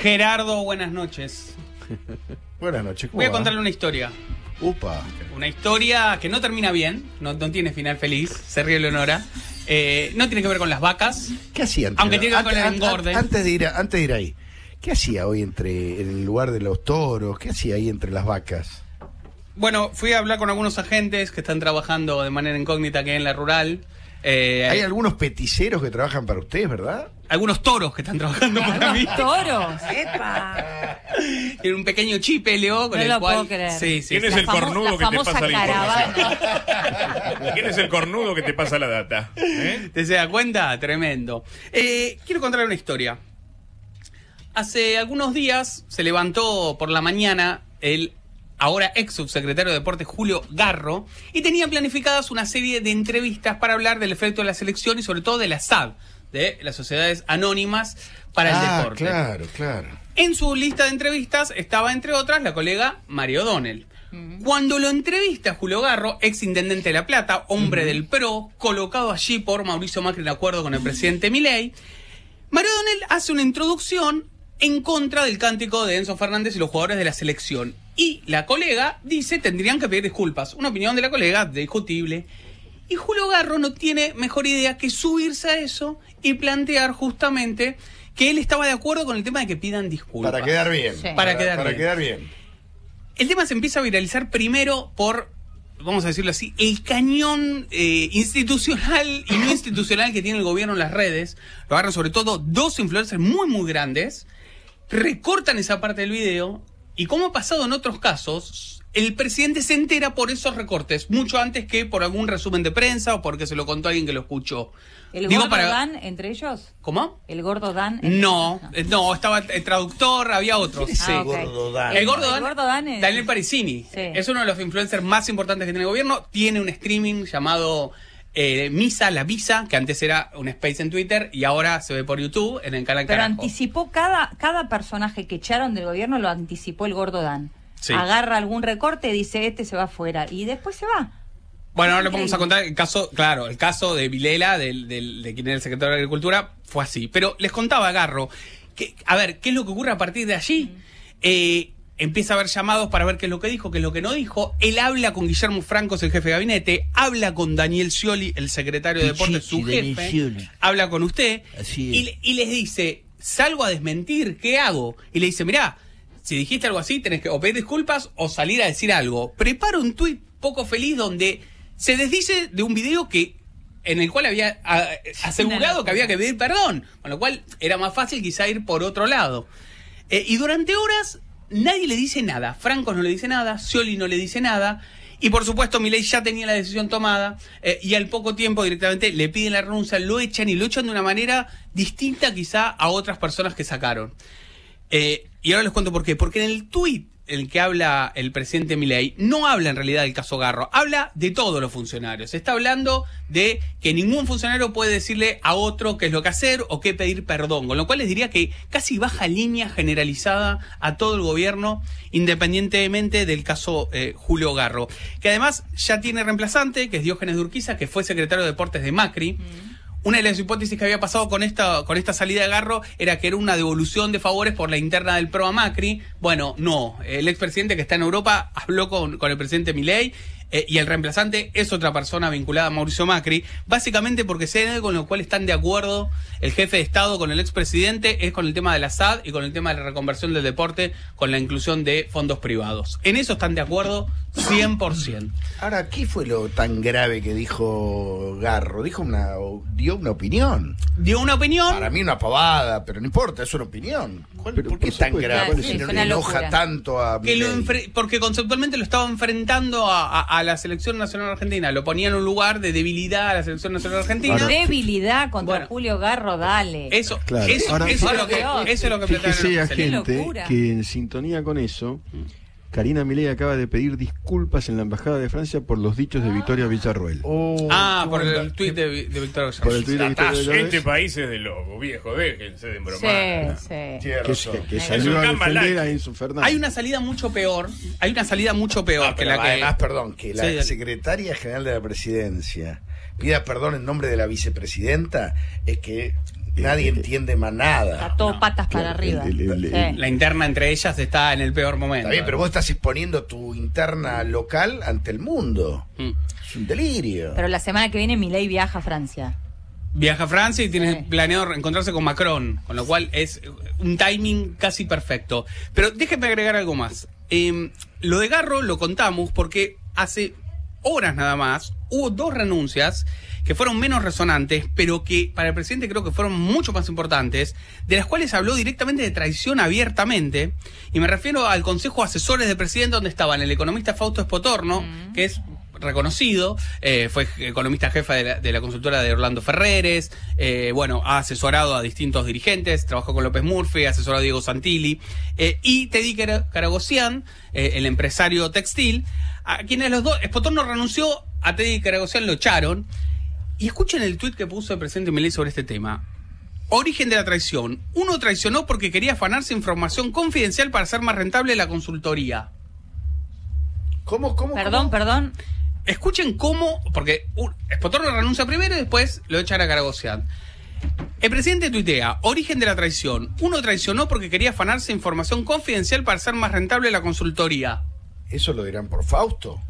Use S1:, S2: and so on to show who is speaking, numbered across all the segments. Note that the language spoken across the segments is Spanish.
S1: Gerardo, buenas noches.
S2: Buenas noches.
S1: Voy a contarle una historia.
S2: Upa.
S1: Una historia que no termina bien, no tiene final feliz, se ríe Leonora. No tiene que ver con las vacas.
S2: ¿Qué hacía
S1: aunque tiene que ver con el engorde.
S2: Antes de ir ahí, ¿qué hacía hoy en el lugar de los toros? ¿Qué hacía ahí entre las vacas?
S1: Bueno, fui a hablar con algunos agentes que están trabajando de manera incógnita aquí en la rural.
S2: Hay algunos peticeros que trabajan para ustedes, ¿verdad?
S1: Algunos toros que están trabajando para mí.
S3: ¿Toros? ¡Epa!
S1: Tiene un pequeño chip, Leo, con
S3: no
S1: el
S3: lo
S1: cual...
S3: puedo creer.
S1: Sí.
S4: ¿Quién es el cornudo que te pasa la información?
S3: Caravana.
S4: ¿Quién es el cornudo que te pasa la data?
S1: ¿Te se da cuenta? Tremendo. Quiero contarle una historia. Hace algunos días se levantó por la mañana el ahora ex subsecretario de Deportes Julio Garro y tenía planificadas una serie de entrevistas para hablar del efecto de la selección y sobre todo de la SAD, de las Sociedades Anónimas para el Deporte.
S2: Claro.
S1: En su lista de entrevistas estaba, entre otras, la colega María O'Donnell. Cuando lo entrevista Julio Garro, ex intendente de La Plata, hombre del PRO, colocado allí por Mauricio Macri de acuerdo con el presidente Milei, María O'Donnell hace una introducción en contra del cántico de Enzo Fernández y los jugadores de la selección. Y la colega dice tendrían que pedir disculpas. Una opinión de la colega discutible. Y Julio Garro no tiene mejor idea que subirse a eso y plantear justamente que él estaba de acuerdo con el tema de que pidan disculpas.
S2: Para quedar bien.
S3: Sí.
S1: Para quedar
S2: bien.
S1: El tema se empieza a viralizar primero por, vamos a decirlo así, el cañón institucional y no institucional que tiene el gobierno en las redes. Lo agarran sobre todo dos influencers muy grandes, recortan esa parte del video y, como ha pasado en otros casos, el presidente se entera por esos recortes, mucho antes que por algún resumen de prensa o porque se lo contó alguien que lo escuchó.
S3: ¿El gordo Dan entre ellos?
S1: ¿Cómo?
S3: ¿El gordo Dan?
S1: No, estaba el traductor, había otros.
S2: ¿Quién es el
S3: ok.
S2: gordo Dan?
S1: El gordo Dan
S3: es
S1: Daniel Parisini.
S3: Sí.
S1: Es uno de los influencers más importantes que tiene el gobierno. Tiene un streaming llamado Misa, la Visa, que antes era un space en Twitter y ahora se ve por YouTube en el canal
S3: Pero
S1: Carajo.
S3: anticipó cada personaje que echaron del gobierno, lo anticipó el gordo Dan.
S1: Sí.
S3: Agarra algún recorte, dice este se va afuera y después se va.
S1: Bueno, ahora le vamos a contar el caso, claro, el caso de Vilela, de quien era el secretario de Agricultura, fue así. Pero les contaba a Garro, que, a ver, ¿qué es lo que ocurre a partir de allí? Empieza a haber llamados para ver qué es lo que dijo, qué es lo que no dijo. Él habla con Guillermo Franco, el jefe de gabinete, habla con Daniel Scioli, el secretario de Deportes, su jefe, habla con usted, y les dice, salgo a desmentir, ¿qué hago? Y le dice, mirá, si dijiste algo así, tenés que o pedir disculpas o salir a decir algo. Prepara un tuit poco feliz donde se desdice de un video en el cual había asegurado que había que pedir perdón, con lo cual era más fácil quizá ir por otro lado. Y durante horas nadie le dice nada. Franco no le dice nada, Scioli no le dice nada, y por supuesto Milei ya tenía la decisión tomada, y al poco tiempo directamente le piden la renuncia, lo echan de una manera distinta quizá a otras personas que sacaron. Y ahora les cuento por qué. Porque en el tuit en el que habla el presidente Milei, no habla en realidad del caso Garro, habla de todos los funcionarios. Está hablando de que ningún funcionario puede decirle a otro qué es lo que hacer o qué pedir perdón, con lo cual les diría que casi baja línea generalizada a todo el gobierno, independientemente del caso Julio Garro, que además ya tiene reemplazante, que es Diógenes de Urquiza, que fue secretario de Deportes de Macri. Una de las hipótesis que había pasado con esta salida de Garro era que era una devolución de favores por la interna del PRO a Macri. Bueno, no. El expresidente que está en Europa habló con el presidente Milei y el reemplazante es otra persona vinculada a Mauricio Macri, básicamente porque si hay algo con lo cual están de acuerdo el jefe de Estado con el expresidente es con el tema de la SAD y con el tema de la reconversión del deporte, con la inclusión de fondos privados. En eso están de acuerdo 100%.
S2: Ahora, ¿qué fue lo tan grave que dijo Garro? Dio una opinión.
S1: Dio una opinión.
S2: Para mí una pavada, pero no importa, es una opinión. ¿Por qué
S3: supuesto,
S2: tan grave?
S3: sí,
S2: No
S3: fue
S2: le
S3: una
S2: enoja
S3: locura.
S2: tanto a Milei.
S1: Porque conceptualmente lo estaba enfrentando a la selección nacional argentina. Lo ponía en un lugar de debilidad a la selección nacional argentina.
S3: Ahora, debilidad contra
S1: Bueno.
S3: Julio Garro, dale.
S1: Eso,
S5: Claro.
S1: eso,
S5: Ahora,
S1: eso es lo que plantearon
S5: Fíjese,
S1: en la selección.
S5: agente,
S3: locura.
S5: que en sintonía con eso, Karina Milei acaba de pedir disculpas en la Embajada de Francia por los dichos de Victoria Villarroel.
S1: Por el tuit de Víctor Villarroel.
S5: Por el tuit de Victoria Villarroel,
S4: Este país es de lobo, viejo, déjense de embromar.
S3: Sí.
S2: Tiene razón.
S5: que salió a
S4: Es un
S5: defender
S4: cambalache.
S5: a Enzo Fernández.
S1: Hay una salida mucho peor. que
S2: Pero
S1: la que...
S2: además, perdón, que la
S1: Sí, dale.
S2: secretaria general de la presidencia pida perdón en nombre de la vicepresidenta, es que nadie entiende más nada.
S3: Está todo patas para
S5: claro,
S3: arriba. Sí.
S1: La interna entre ellas está en el peor momento.
S2: Está bien, pero vos estás exponiendo tu interna local ante el mundo. Es un delirio.
S3: Pero la semana que viene Milei viaja a Francia.
S1: Viaja a Francia y tiene
S3: Sí.
S1: planeado encontrarse con Macron, con lo cual es un timing casi perfecto. Pero déjenme agregar algo más. Lo de Garro lo contamos porque hace horas nada más hubo 2 renuncias que fueron menos resonantes, pero que para el presidente creo que fueron mucho más importantes, de las cuales habló directamente de traición abiertamente, y me refiero al Consejo Asesores del Presidente, donde estaban el economista Fausto Espotorno, que es reconocido, fue economista jefa de la consultora de Orlando Ferreres, ha asesorado a distintos dirigentes, trabajó con López Murphy, asesoró a Diego Santilli, y Teddy Karagossian, el empresario textil, a quienes los dos, Espotorno renunció, a Teddy Karagossian lo echaron. Y escuchen el tuit que puso el presidente Milei sobre este tema. Origen de la traición. Uno traicionó porque quería afanarse información confidencial para hacer más rentable la consultoría.
S2: ¿Cómo?
S3: Perdón.
S1: Escuchen cómo, porque Espotorno renuncia primero y después lo echan a Karagossian. El presidente tuitea, origen de la traición. Uno traicionó porque quería afanarse información confidencial para hacer más rentable la consultoría.
S2: Eso lo dirán por Fausto.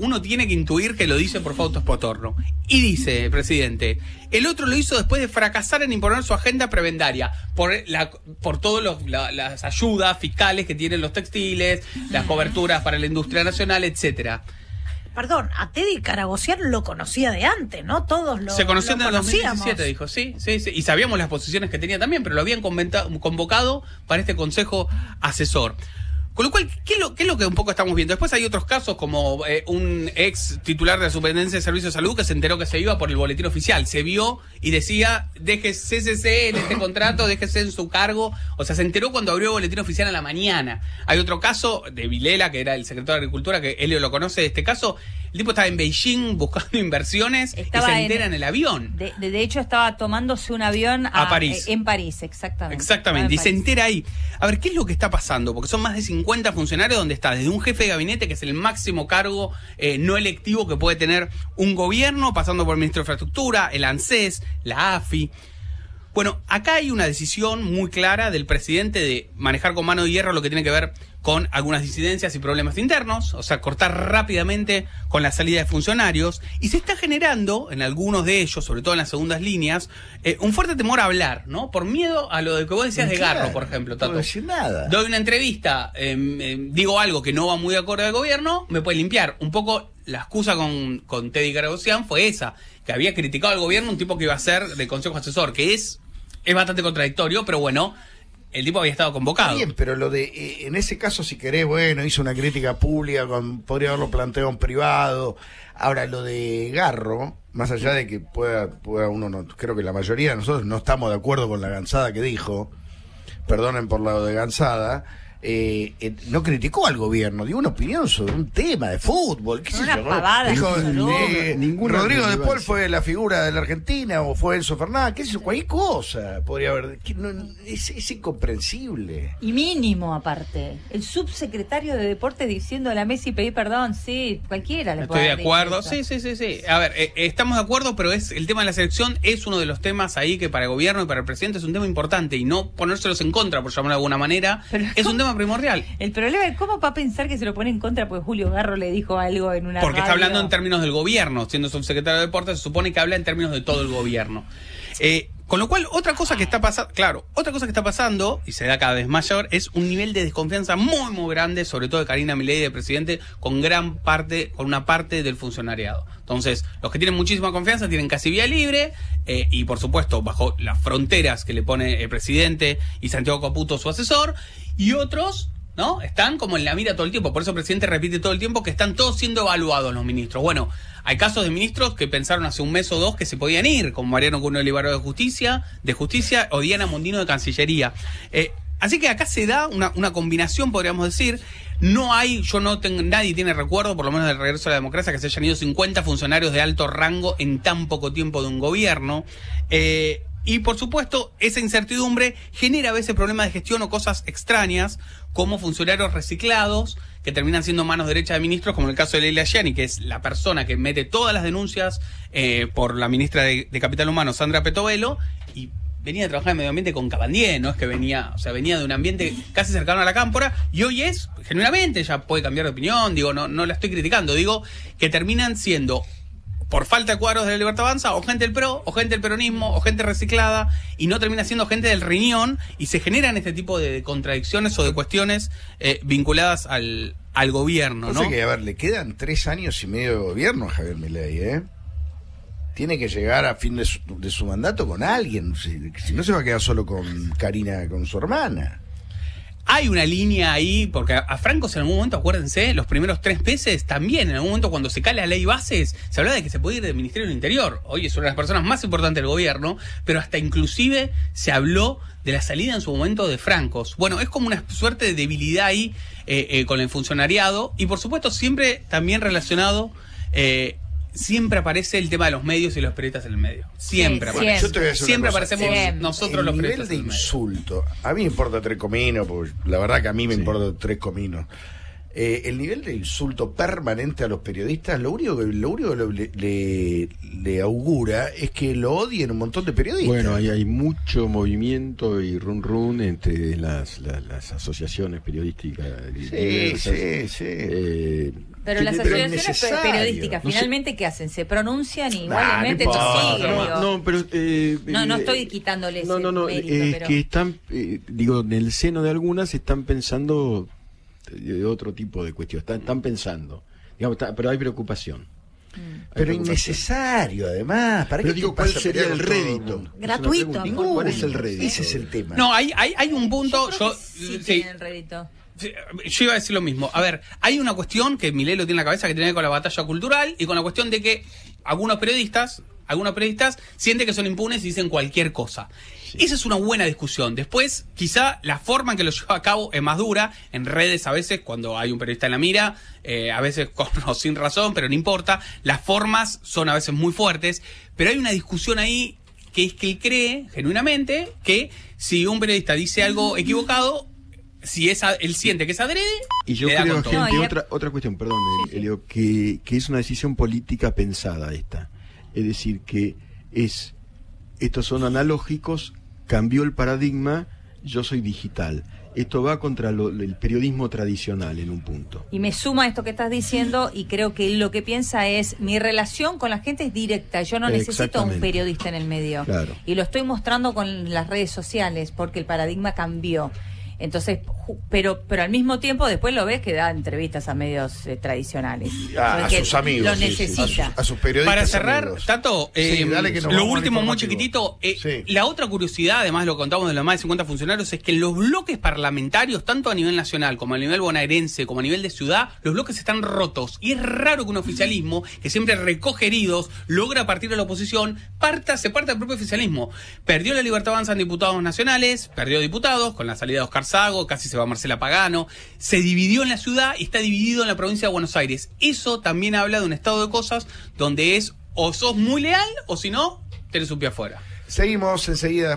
S1: Uno tiene que intuir que lo dice por Fausto Espotorno. Y dice el presidente, el otro lo hizo después de fracasar en imponer su agenda prebendaria, por todas las ayudas fiscales que tienen los textiles, las coberturas para la industria nacional, etcétera.
S6: Perdón, a Teddy Karagossian lo conocía de antes, ¿no? Todos lo
S1: Se conoció en el
S6: conocíamos.
S1: 2017, dijo, sí. Y sabíamos las posiciones que tenía también, pero lo habían convocado para este consejo asesor. Con lo cual, ¿qué es lo que un poco estamos viendo? Después hay otros casos como un ex titular de la Superintendencia de Servicios de Salud que se enteró que se iba por el boletín oficial. Se vio y decía, déjese en este contrato, déjese en su cargo. O sea, se enteró cuando abrió el boletín oficial a la mañana. Hay otro caso de Vilela, que era el secretario de Agricultura, que Helio lo conoce de este caso. El tipo estaba en Beijing buscando inversiones y se entera en el avión.
S3: De hecho, estaba tomándose un avión
S1: a París.
S3: En París, exactamente.
S1: Exactamente, y se entera ahí. A ver, ¿qué es lo que está pasando? Porque son más de 50 funcionarios donde está desde un jefe de gabinete, que es el máximo cargo no electivo que puede tener un gobierno, pasando por el ministro de Infraestructura, el ANSES, la AFI. Bueno, acá hay una decisión muy clara del presidente de manejar con mano de hierro lo que tiene que ver con algunas disidencias y problemas internos, o sea, cortar rápidamente con la salida de funcionarios, y se está generando en algunos de ellos, sobre todo en las segundas líneas, un fuerte temor a hablar, ¿no? Por miedo a lo que vos decías de Garro, por ejemplo, Tato.
S2: No puedo decir nada.
S1: Doy una entrevista, digo algo que no va muy de acuerdo al gobierno, me puede limpiar. Un poco la excusa con Teddy Karagossian fue esa, que había criticado al gobierno un tipo que iba a ser de consejo asesor, que es bastante contradictorio, pero bueno, el tipo había estado convocado.
S2: Bien, pero lo de, en ese caso, si querés, bueno, hizo una crítica pública, podría haberlo planteado en privado. Ahora, lo de Garro, más allá de que pueda uno, no, creo que la mayoría de nosotros no estamos de acuerdo con la gansada que dijo, perdonen por lo de gansada, no criticó al gobierno, dio una opinión sobre un tema de fútbol, qué sé
S3: Una
S2: yo.
S3: pavada,
S2: Dijo,
S5: ninguna
S2: Rodrigo de
S5: relevancia.
S2: Paul fue la figura de la Argentina, o fue Enzo Fernández, qué sé yo, cualquier cosa podría haber, es incomprensible.
S3: Y mínimo, aparte. El subsecretario de Deportes diciendo a la Messi pedir perdón, sí, cualquiera le puede
S1: Estoy de
S3: haber
S1: acuerdo,
S3: dicho eso.
S1: sí. A ver, estamos de acuerdo, pero el tema de la selección es uno de los temas ahí que para el gobierno y para el presidente es un tema importante, y no ponérselos en contra, por llamarlo de alguna manera,
S3: Pero
S1: es un tema primordial.
S3: El problema es cómo va a pensar que se lo pone en contra porque Julio Garro le dijo algo en una
S1: Porque está
S3: radio.
S1: hablando en términos del gobierno, siendo subsecretario de Deportes, se supone que habla en términos de todo el gobierno. Con lo cual, otra cosa que está pasando, y se da cada vez mayor, es un nivel de desconfianza muy, muy grande, sobre todo de Karina Milei, del presidente, con una parte del funcionariado. Entonces, los que tienen muchísima confianza tienen casi vía libre, y por supuesto, bajo las fronteras que le pone el presidente y Santiago Caputo, su asesor, y otros, ¿no? Están como en la mira todo el tiempo. Por eso el presidente repite todo el tiempo que están todos siendo evaluados los ministros. Bueno, hay casos de ministros que pensaron hace un mes o dos que se podían ir, como Mariano Cuneo Olivaro de Justicia, o Diana Mondino de Cancillería. Así que acá se da una combinación, podríamos decir. Nadie tiene recuerdo, por lo menos del regreso a la democracia, que se hayan ido 50 funcionarios de alto rango en tan poco tiempo de un gobierno. Y por supuesto, esa incertidumbre genera a veces problemas de gestión o cosas extrañas, como funcionarios reciclados, que terminan siendo manos derechas de ministros, como en el caso de Leila Gianni, que es la persona que mete todas las denuncias por la ministra de Capital Humano, Sandra Petovelo, y venía de trabajar en medio ambiente con Cabandier, no es que venía, o sea, venía de un ambiente casi cercano a la cámpora, y hoy es, genuinamente, ya puede cambiar de opinión, digo, no la estoy criticando, digo que terminan siendo, por falta de cuadros de la Libertad Avanza, o gente del PRO, o gente del peronismo, o gente reciclada, y no termina siendo gente del riñón, y se generan este tipo de contradicciones o de cuestiones vinculadas al gobierno, ¿no?
S2: O sea que, a ver, le quedan 3 años y medio de gobierno a Javier Milei, ¿eh? Tiene que llegar a fin de su mandato con alguien, si no se va a quedar solo con Karina, con su hermana.
S1: Hay una línea ahí, porque a Francos en algún momento, acuérdense, los primeros 3 meses también, en algún momento cuando se cae la ley bases, se hablaba de que se podía ir del Ministerio del Interior. Hoy es una de las personas más importantes del gobierno, pero hasta inclusive se habló de la salida en su momento de Francos. Bueno, es como una suerte de debilidad ahí con el funcionariado, y por supuesto siempre también relacionado... siempre aparece el tema de los medios y los periodistas en el medio. Siempre aparece.
S2: Yo te voy a decir
S1: siempre
S2: una cosa.
S1: aparecemos nosotros los periodistas.
S2: El nivel de insulto, a mí me importa 3 cominos, porque la verdad que a mí me importa 3 cominos. El nivel de insulto permanente a los periodistas, lo único que le augura es que lo odien un montón de periodistas.
S5: Bueno, hay mucho movimiento y run entre las asociaciones periodísticas diversas.
S2: Sí.
S3: Pero las asociaciones periodísticas, finalmente, ¿qué hacen? ¿Se pronuncian igualmente? No estoy quitándoles mérito,
S5: pero... que están, en el seno de algunas están pensando de otro tipo de cuestiones, están pensando, digamos, pero hay preocupación.
S2: Pero innecesario, además. ¿Para
S5: pero
S2: qué
S5: digo, ¿cuál sería el rédito?
S6: Gratuito.
S5: ¿Cuál es el rédito?
S2: Ese es el tema.
S1: No, hay un punto...
S3: Sí, el rédito.
S1: Yo iba a decir lo mismo. A ver, hay una cuestión que Milei lo tiene en la cabeza, que tiene que ver con la batalla cultural y con la cuestión de que algunos periodistas sienten que son impunes y dicen cualquier cosa. Sí. Esa es una buena discusión. Después, quizá la forma en que lo lleva a cabo es más dura. En redes, a veces, cuando hay un periodista en la mira, a veces con o sin razón, pero no importa. Las formas son a veces muy fuertes, pero hay una discusión ahí que es que él cree, genuinamente, que si un periodista dice algo equivocado, si él siente que es adrede,
S5: y yo creo, gente, otra cuestión, perdón, Elio, que es una decisión política pensada esta. Es decir, que estos son analógicos, cambió el paradigma, yo soy digital. Esto va contra el periodismo tradicional en un punto.
S3: Y me suma esto que estás diciendo, y creo que lo que piensa es, mi relación con la gente es directa, yo no necesito un periodista en el medio.
S5: Claro.
S3: Y lo estoy mostrando con las redes sociales, porque el paradigma cambió. Entonces, pero al mismo tiempo después lo ves que da entrevistas a medios tradicionales.
S2: A sus amigos.
S3: Lo necesita.
S2: A sus periodistas.
S1: Para cerrar,
S2: amigos.
S1: Tato, lo último muy chiquitito. La otra curiosidad, además lo contamos de los más de 50 funcionarios, es que en los bloques parlamentarios, tanto a nivel nacional como a nivel bonaerense, como a nivel de ciudad, los bloques están rotos. Y es raro que un oficialismo, que siempre recoge heridos, logra partir de la oposición, se parta del propio oficialismo. Perdió la Libertad Avanza en diputados nacionales, perdió diputados, con la salida de Oscar Sago, casi se va Marcela Pagano, se dividió en la ciudad y está dividido en la provincia de Buenos Aires. Eso también habla de un estado de cosas donde es o sos muy leal o si no, tenés un pie afuera.
S2: Seguimos enseguida.